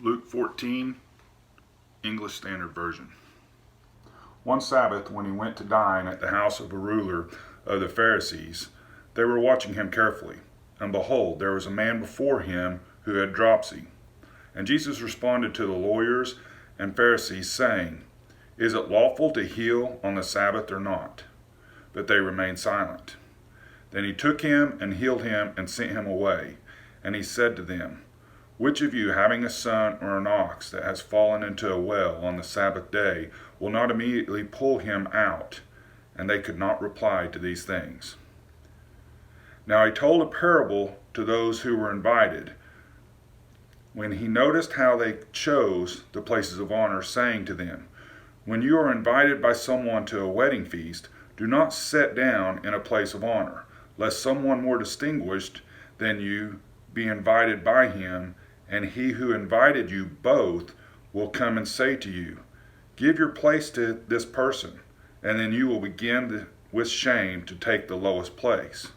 Luke 14, English Standard Version. One Sabbath, when he went to dine at the house of a ruler of the Pharisees, they were watching him carefully. And behold, there was a man before him who had dropsy. And Jesus responded to the lawyers and Pharisees, saying, "Is it lawful to heal on the Sabbath or not?" But they remained silent. Then he took him and healed him and sent him away. And he said to them, "Which of you, having a son or an ox that has fallen into a well on the Sabbath day, will not immediately pull him out?" And they could not reply to these things. Now he told a parable to those who were invited, when he noticed how they chose the places of honor, saying to them, "When you are invited by someone to a wedding feast, do not sit down in a place of honor, lest someone more distinguished than you be invited by him, and he who invited you both will come and say to you, 'Give your place to this person,' and then you will begin with shame to take the lowest place.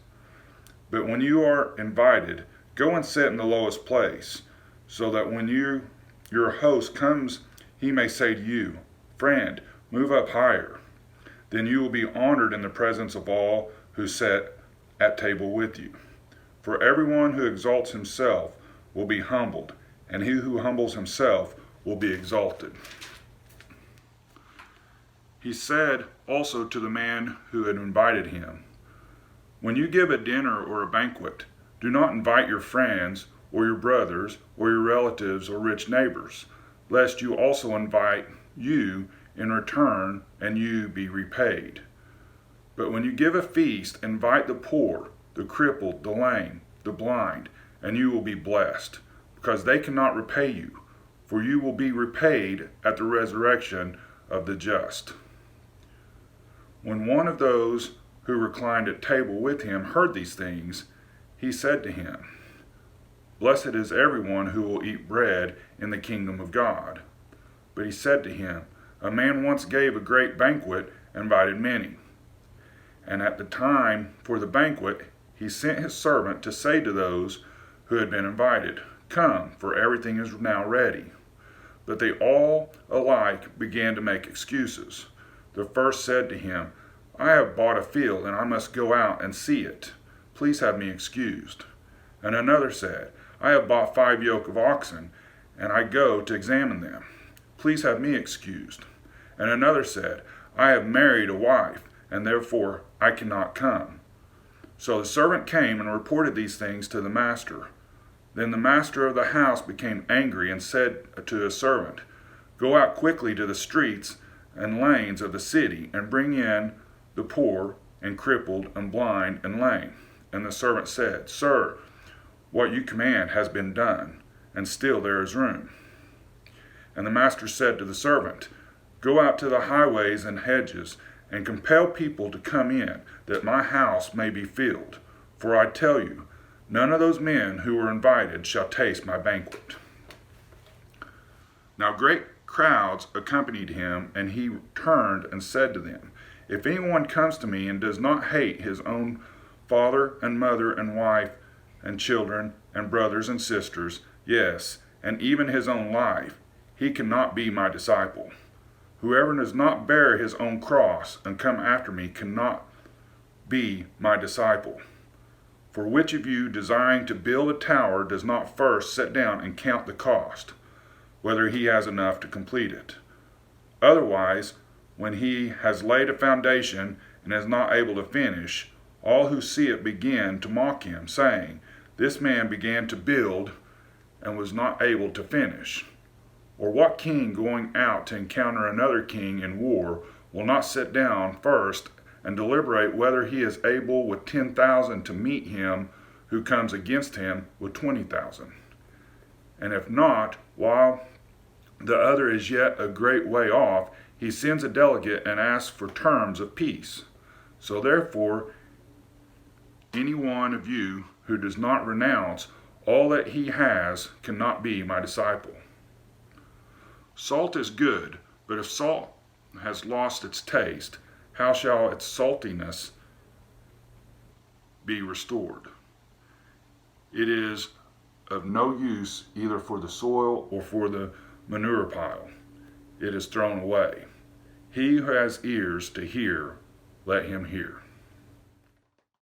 But when you are invited, go and sit in the lowest place, so that when your host comes, he may say to you, 'Friend, move up higher.' Then you will be honored in the presence of all who sat at table with you. For everyone who exalts himself will be humbled, and he who humbles himself will be exalted." He said also to the man who had invited him, "When you give a dinner or a banquet, do not invite your friends or your brothers or your relatives or rich neighbors, lest you also invite you in return and you be repaid. But when you give a feast, invite the poor, the crippled, the lame, the blind, and you will be blessed, because they cannot repay you, for you will be repaid at the resurrection of the just." When one of those who reclined at table with him heard these things, he said to him, "Blessed is everyone who will eat bread in the kingdom of God." But he said to him, "A man once gave a great banquet and invited many. And at the time for the banquet, he sent his servant to say to those who had been invited, 'Come, for everything is now ready.' But they all alike began to make excuses. The first said to him, 'I have bought a field, and I must go out and see it. Please have me excused.' And another said, 'I have bought 5 yoke of oxen, and I go to examine them. Please have me excused.' And another said, 'I have married a wife, and therefore I cannot come.' So the servant came and reported these things to the master. Then the master of the house became angry and said to his servant, 'Go out quickly to the streets and lanes of the city, and bring in the poor, and crippled, and blind, and lame.' And the servant said, 'Sir, what you command has been done, and still there is room.' And the master said to the servant, 'Go out to the highways and hedges, and compel people to come in, that my house may be filled. For I tell you, none of those men who were invited shall taste my banquet.' Now great crowds accompanied him, and he turned and said to them, 'If anyone comes to me and does not hate his own father and mother and wife and children and brothers and sisters, yes, and even his own life, he cannot be my disciple. Whoever does not bear his own cross and come after me cannot be my disciple. For which of you, desiring to build a tower, does not first sit down and count the cost, whether he has enough to complete it? Otherwise, when he has laid a foundation and is not able to finish, all who see it begin to mock him, saying, 'This man began to build and was not able to finish.' Or what king going out to encounter another king in war will not sit down first and deliberate whether he is able with 10,000 to meet him who comes against him with 20,000? And if not, while the other is yet a great way off, he sends a delegate and asks for terms of peace. So therefore, any one of you who does not renounce all that he has cannot be my disciple. Salt is good, but if salt has lost its taste, how shall its saltiness be restored? It is of no use either for the soil or for the manure pile. It is thrown away. He who has ears to hear, let him hear.